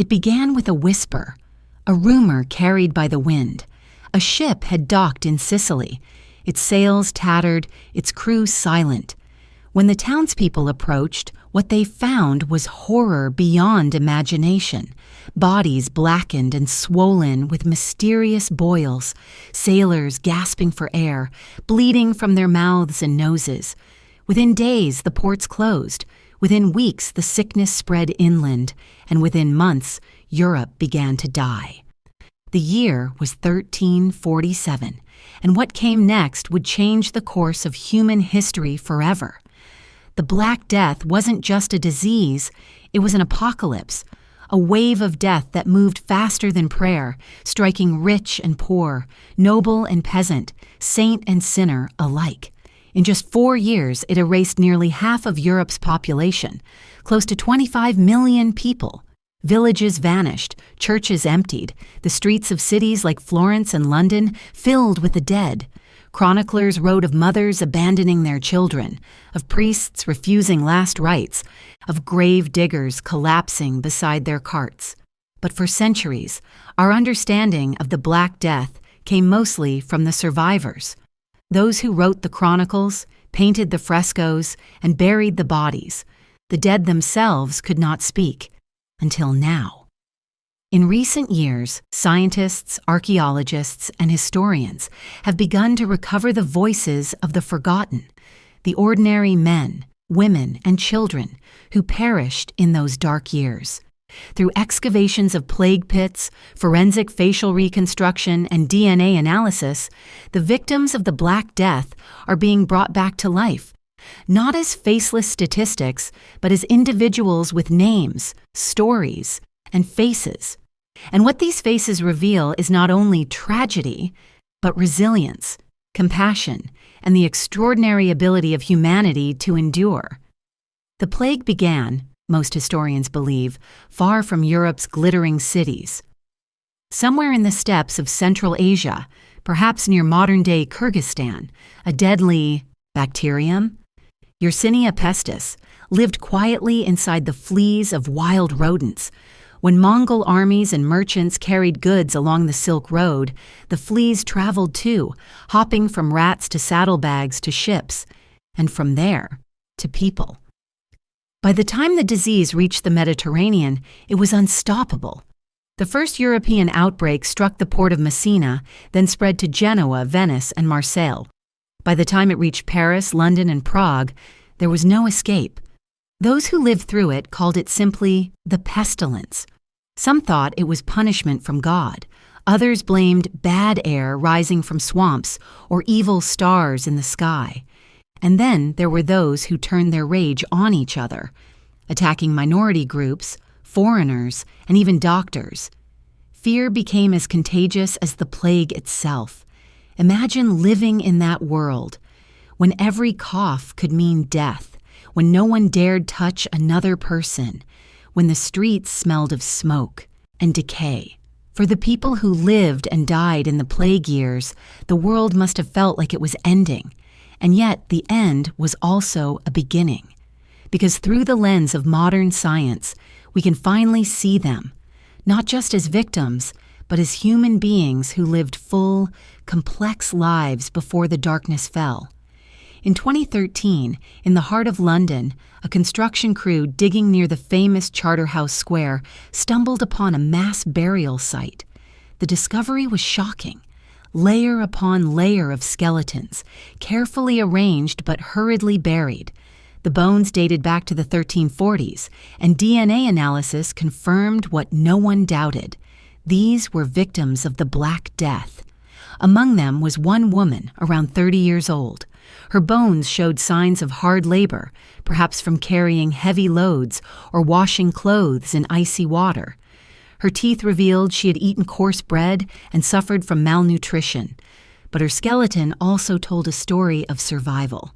It began with a whisper, a rumor carried by the wind. A ship had docked in Sicily, its sails tattered, its crew silent. When the townspeople approached, what they found was horror beyond imagination. Bodies blackened and swollen with mysterious boils, sailors gasping for air, bleeding from their mouths and noses. Within days, the ports closed. Within weeks, the sickness spread inland, and within months, Europe began to die. The year was 1347, and what came next would change the course of human history forever. The Black Death wasn't just a disease, it was an apocalypse, a wave of death that moved faster than prayer, striking rich and poor, noble and peasant, saint and sinner alike. In just 4 years, it erased nearly half of Europe's population, close to 25 million people. Villages vanished, churches emptied, the streets of cities like Florence and London filled with the dead. Chroniclers wrote of mothers abandoning their children, of priests refusing last rites, of grave diggers collapsing beside their carts. But for centuries, our understanding of the Black Death came mostly from the survivors. Those who wrote the chronicles, painted the frescoes, and buried the bodies. The dead themselves could not speak, until now. In recent years, scientists, archaeologists, and historians have begun to recover the voices of the forgotten, the ordinary men, women, and children who perished in those dark years. Through excavations of plague pits, forensic facial reconstruction, and DNA analysis, the victims of the Black Death are being brought back to life, not as faceless statistics, but as individuals with names, stories, and faces. And what these faces reveal is not only tragedy, but resilience, compassion, and the extraordinary ability of humanity to endure. The plague began, most historians believe, far from Europe's glittering cities. Somewhere in the steppes of Central Asia, perhaps near modern-day Kyrgyzstan, a deadly bacterium, Yersinia pestis, lived quietly inside the fleas of wild rodents. When Mongol armies and merchants carried goods along the Silk Road, the fleas traveled too, hopping from rats to saddlebags to ships, and from there to people. By the time the disease reached the Mediterranean, it was unstoppable. The first European outbreak struck the port of Messina, then spread to Genoa, Venice, and Marseille. By the time it reached Paris, London, and Prague, there was no escape. Those who lived through it called it simply the pestilence. Some thought it was punishment from God. Others blamed bad air rising from swamps or evil stars in the sky. And then there were those who turned their rage on each other, attacking minority groups, foreigners, and even doctors. Fear became as contagious as the plague itself. Imagine living in that world, when every cough could mean death, when no one dared touch another person, when the streets smelled of smoke and decay. For the people who lived and died in the plague years, the world must have felt like it was ending. And yet the end was also a beginning. Because through the lens of modern science, we can finally see them, not just as victims, but as human beings who lived full, complex lives before the darkness fell. In 2013, in the heart of London, a construction crew digging near the famous Charterhouse Square stumbled upon a mass burial site. The discovery was shocking. Layer upon layer of skeletons, carefully arranged but hurriedly buried. The bones dated back to the 1340s, and DNA analysis confirmed what no one doubted. These were victims of the Black Death. Among them was one woman, around 30 years old. Her bones showed signs of hard labor, perhaps from carrying heavy loads or washing clothes in icy water. Her teeth revealed she had eaten coarse bread and suffered from malnutrition. But her skeleton also told a story of survival.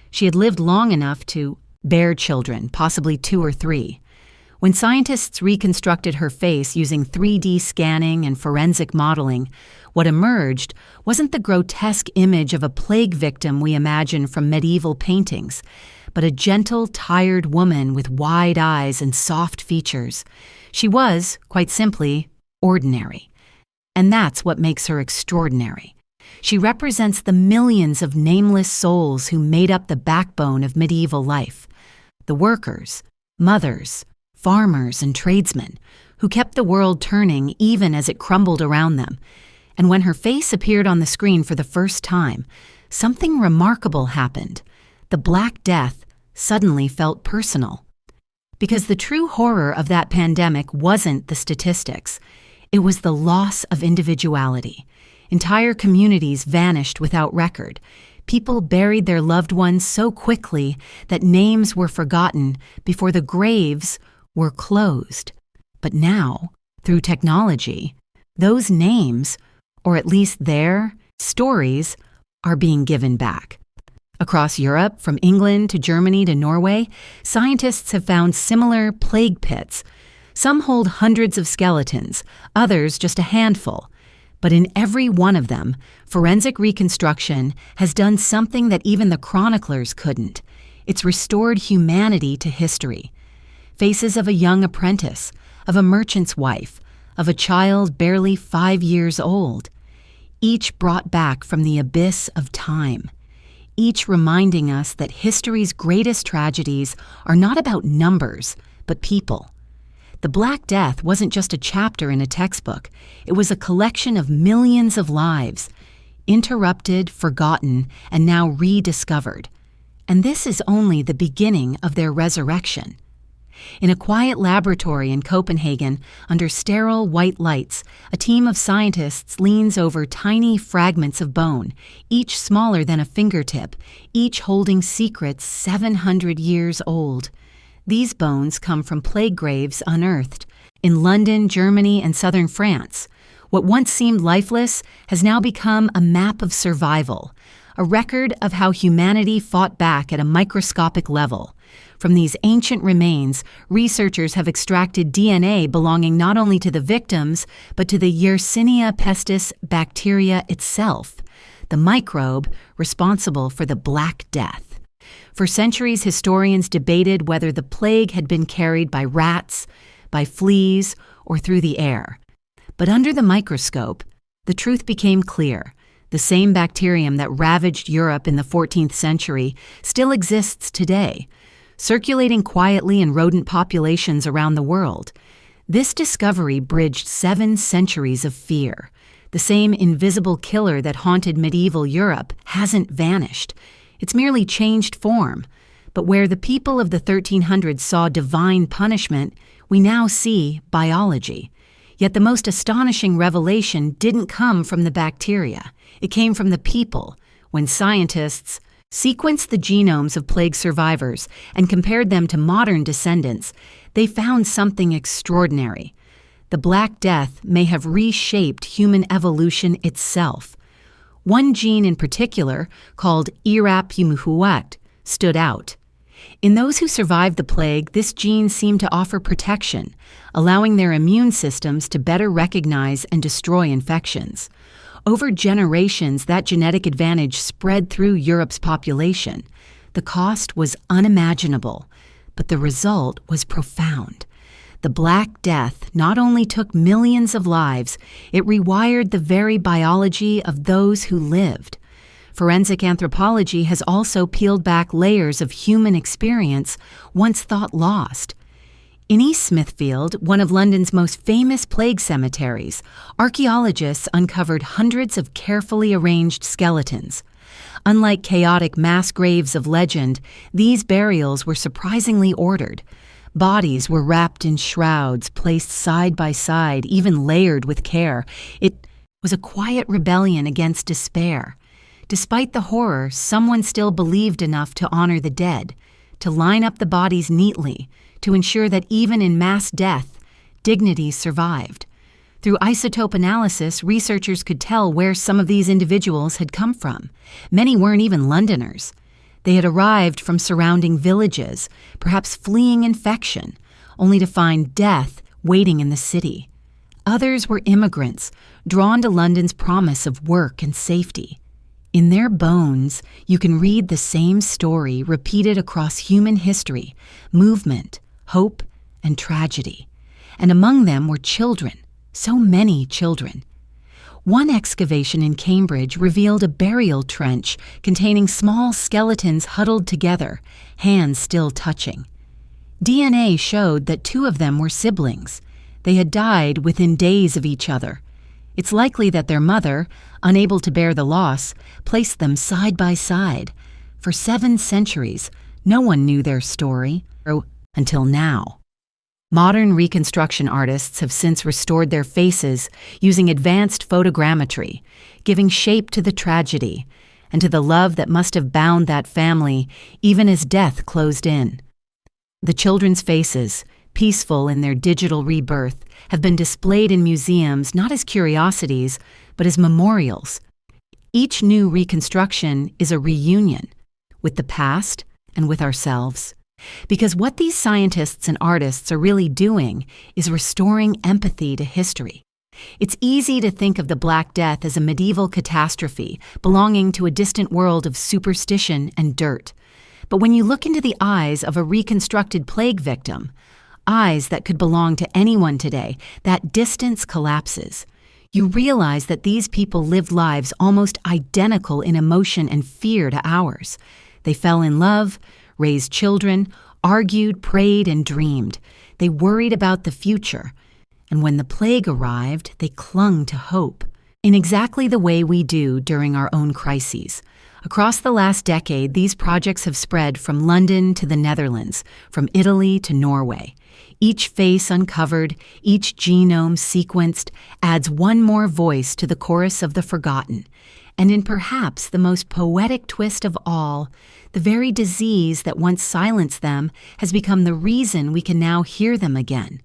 She had lived long enough to bear children, possibly 2 or 3. When scientists reconstructed her face using 3D scanning and forensic modeling, what emerged wasn't the grotesque image of a plague victim we imagine from medieval paintings, but a gentle, tired woman with wide eyes and soft features. She was, quite simply, ordinary. And that's what makes her extraordinary. She represents the millions of nameless souls who made up the backbone of medieval life. The workers, mothers, farmers, and tradesmen who kept the world turning even as it crumbled around them. And when her face appeared on the screen for the first time, something remarkable happened. The Black Death suddenly felt personal. Because the true horror of that pandemic wasn't the statistics. It was the loss of individuality. Entire communities vanished without record. People buried their loved ones so quickly that names were forgotten before the graves were closed. But now, through technology, those names, or at least their stories, are being given back. Across Europe, from England to Germany to Norway, scientists have found similar plague pits. Some hold hundreds of skeletons, others just a handful. But in every one of them, forensic reconstruction has done something that even the chroniclers couldn't. It's restored humanity to history. Faces of a young apprentice, of a merchant's wife, of a child barely 5 years old. Each brought back from the abyss of time. Each reminding us that history's greatest tragedies are not about numbers, but people. The Black Death wasn't just a chapter in a textbook. It was a collection of millions of lives, interrupted, forgotten, and now rediscovered. And this is only the beginning of their resurrection. In a quiet laboratory in Copenhagen, under sterile white lights, a team of scientists leans over tiny fragments of bone, each smaller than a fingertip, each holding secrets 700 years old. These bones come from plague graves unearthed in London, Germany, and southern France. What once seemed lifeless has now become a map of survival, a record of how humanity fought back at a microscopic level. From these ancient remains, researchers have extracted DNA belonging not only to the victims, but to the Yersinia pestis bacteria itself, the microbe responsible for the Black Death. For centuries, historians debated whether the plague had been carried by rats, by fleas, or through the air. But under the microscope, the truth became clear. The same bacterium that ravaged Europe in the 14th century still exists today, circulating quietly in rodent populations around the world. This discovery bridged 7 centuries of fear. The same invisible killer that haunted medieval Europe hasn't vanished. It's merely changed form. But where the people of the 1300s saw divine punishment, we now see biology. Yet the most astonishing revelation didn't come from the bacteria. It came from the people, when scientists sequenced the genomes of plague survivors and compared them to modern descendants. They found something extraordinary. The Black Death may have reshaped human evolution itself. One gene in particular, called irap stood out. In those who survived the plague, this gene seemed to offer protection, allowing their immune systems to better recognize and destroy infections. Over generations, that genetic advantage spread through Europe's population. The cost was unimaginable, but the result was profound. The Black Death not only took millions of lives, it rewired the very biology of those who lived. Forensic anthropology has also peeled back layers of human experience once thought lost. In East Smithfield, one of London's most famous plague cemeteries, archaeologists uncovered hundreds of carefully arranged skeletons. Unlike chaotic mass graves of legend, these burials were surprisingly ordered. Bodies were wrapped in shrouds, placed side by side, even layered with care. It was a quiet rebellion against despair. Despite the horror, someone still believed enough to honor the dead, to line up the bodies neatly, to ensure that even in mass death, dignity survived. Through isotope analysis, researchers could tell where some of these individuals had come from. Many weren't even Londoners. They had arrived from surrounding villages, perhaps fleeing infection, only to find death waiting in the city. Others were immigrants, drawn to London's promise of work and safety. In their bones, you can read the same story repeated across human history, movement, hope, and tragedy. and among them were children, so many children. One excavation in Cambridge revealed a burial trench containing small skeletons huddled together, hands still touching. DNA showed that 2 of them were siblings. They had died within days of each other. It's likely that their mother, unable to bear the loss, placed them side by side. For 7 centuries, no one knew their story, until now. Modern reconstruction artists have since restored their faces using advanced photogrammetry, giving shape to the tragedy and to the love that must have bound that family even as death closed in. The children's faces, peaceful in their digital rebirth, have been displayed in museums not as curiosities, but as memorials. Each new reconstruction is a reunion with the past and with ourselves. Because what these scientists and artists are really doing is restoring empathy to history. It's easy to think of the Black Death as a medieval catastrophe belonging to a distant world of superstition and dirt. But when you look into the eyes of a reconstructed plague victim, eyes that could belong to anyone today, that distance collapses. You realize that these people lived lives almost identical in emotion and fear to ours. They fell in love, raised children, argued, prayed, and dreamed. They worried about the future. And when the plague arrived, they clung to hope, in exactly the way we do during our own crises. Across the last decade, these projects have spread from London to the Netherlands, from Italy to Norway. Each face uncovered, each genome sequenced, adds one more voice to the chorus of the forgotten. And in perhaps the most poetic twist of all, the very disease that once silenced them has become the reason we can now hear them again.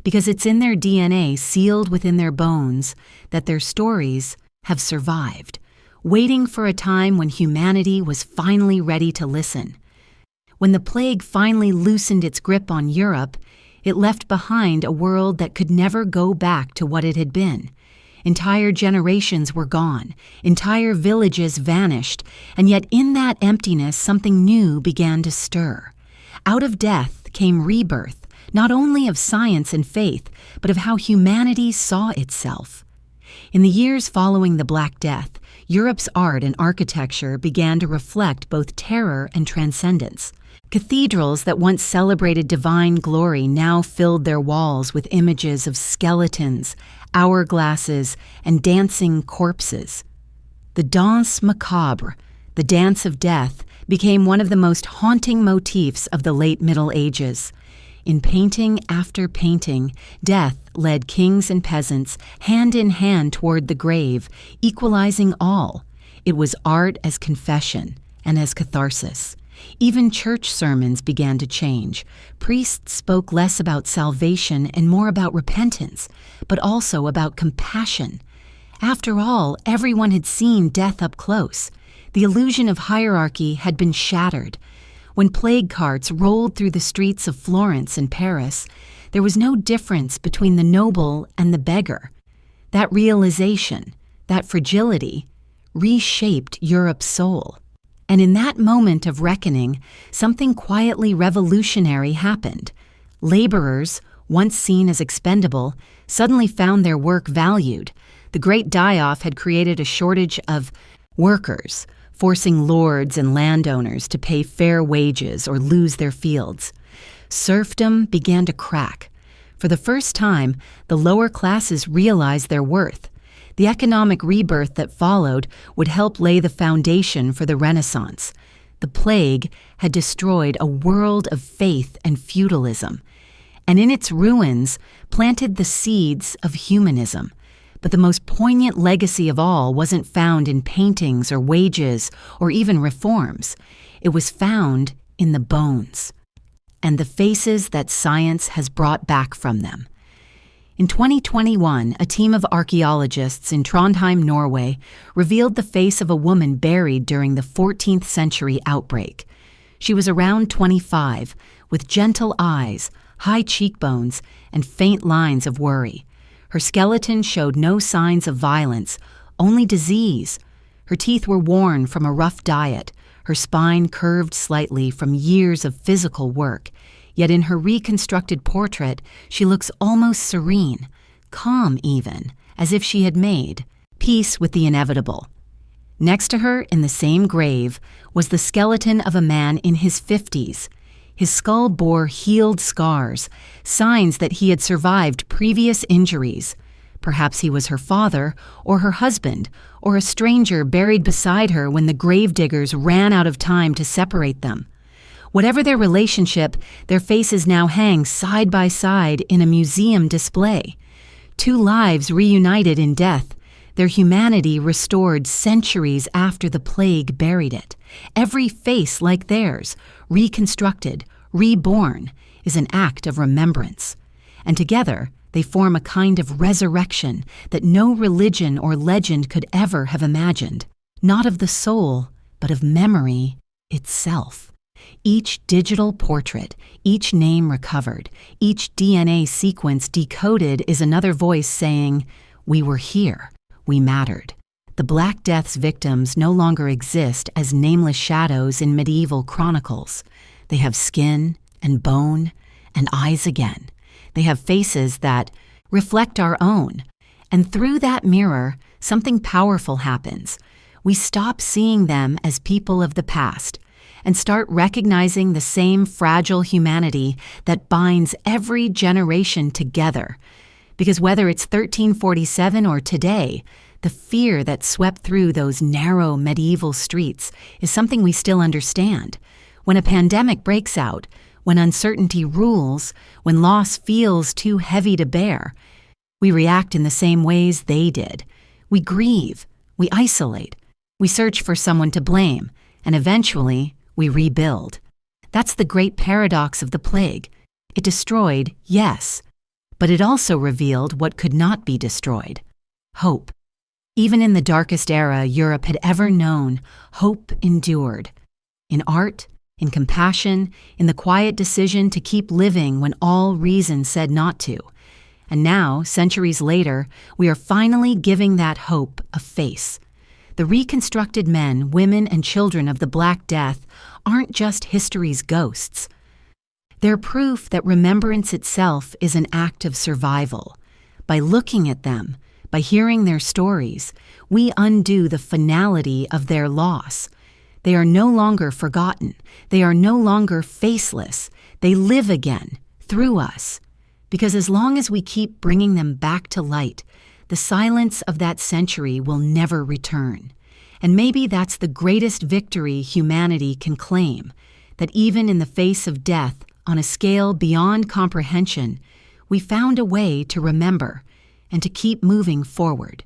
Because it's in their DNA, sealed within their bones, that their stories have survived, waiting for a time when humanity was finally ready to listen. When the plague finally loosened its grip on Europe, it left behind a world that could never go back to what it had been. Entire generations were gone, entire villages vanished, and yet in that emptiness something new began to stir. Out of death came rebirth, not only of science and faith, but of how humanity saw itself. In the years following the Black Death, Europe's art and architecture began to reflect both terror and transcendence. Cathedrals that once celebrated divine glory now filled their walls with images of skeletons, hourglasses, and dancing corpses. The danse macabre, the dance of death, became one of the most haunting motifs of the late Middle Ages. In painting after painting, death led kings and peasants hand in hand toward the grave, equalizing all. It was art as confession and as catharsis. Even church sermons began to change. Priests spoke less about salvation and more about repentance, but also about compassion. After all, everyone had seen death up close. The illusion of hierarchy had been shattered. When plague carts rolled through the streets of Florence and Paris, there was no difference between the noble and the beggar. That realization, that fragility, reshaped Europe's soul. And in that moment of reckoning, something quietly revolutionary happened. Laborers, once seen as expendable, suddenly found their work valued. The Great Die-Off had created a shortage of workers, forcing lords and landowners to pay fair wages or lose their fields. Serfdom began to crack. For the first time, the lower classes realized their worth. The economic rebirth that followed would help lay the foundation for the Renaissance. The plague had destroyed a world of faith and feudalism, and in its ruins planted the seeds of humanism. But the most poignant legacy of all wasn't found in paintings or wages or even reforms. It was found in the bones and the faces that science has brought back from them. In 2021, a team of archaeologists in Trondheim, Norway, revealed the face of a woman buried during the 14th century outbreak. She was around 25, with gentle eyes, high cheekbones, and faint lines of worry. Her skeleton showed no signs of violence, only disease. Her teeth were worn from a rough diet, her spine curved slightly from years of physical work. Yet in her reconstructed portrait, she looks almost serene, calm even, as if she had made peace with the inevitable. Next to her, in the same grave, was the skeleton of a man in his 50s. His skull bore healed scars, signs that he had survived previous injuries. Perhaps he was her father, or her husband, or a stranger buried beside her when the gravediggers ran out of time to separate them. Whatever their relationship, their faces now hang side by side in a museum display. Two lives reunited in death, their humanity restored centuries after the plague buried it. Every face like theirs, reconstructed, reborn, is an act of remembrance. And together, they form a kind of resurrection that no religion or legend could ever have imagined. Not of the soul, but of memory itself. Each digital portrait, each name recovered, each DNA sequence decoded is another voice saying, "We were here. We mattered." The Black Death's victims no longer exist as nameless shadows in medieval chronicles. They have skin and bone and eyes again. They have faces that reflect our own. And through that mirror, something powerful happens. We stop seeing them as people of the past and start recognizing the same fragile humanity that binds every generation together. Because whether it's 1347 or today, the fear that swept through those narrow medieval streets is something we still understand. When a pandemic breaks out, when uncertainty rules, when loss feels too heavy to bear, we react in the same ways they did. We grieve, we isolate, we search for someone to blame, and eventually we rebuild. That's the great paradox of the plague. It destroyed, yes, but it also revealed what could not be destroyed: hope. Even in the darkest era Europe had ever known, hope endured. In art, in compassion, in the quiet decision to keep living when all reason said not to. And now, centuries later, we are finally giving that hope a face. The reconstructed men, women, and children of the Black Death aren't just history's ghosts. They're proof that remembrance itself is an act of survival. By looking at them, by hearing their stories, we undo the finality of their loss. They are no longer forgotten. They are no longer faceless. They live again, through us. Because as long as we keep bringing them back to light, the silence of that century will never return. And maybe that's the greatest victory humanity can claim, that even in the face of death, on a scale beyond comprehension, we found a way to remember and to keep moving forward.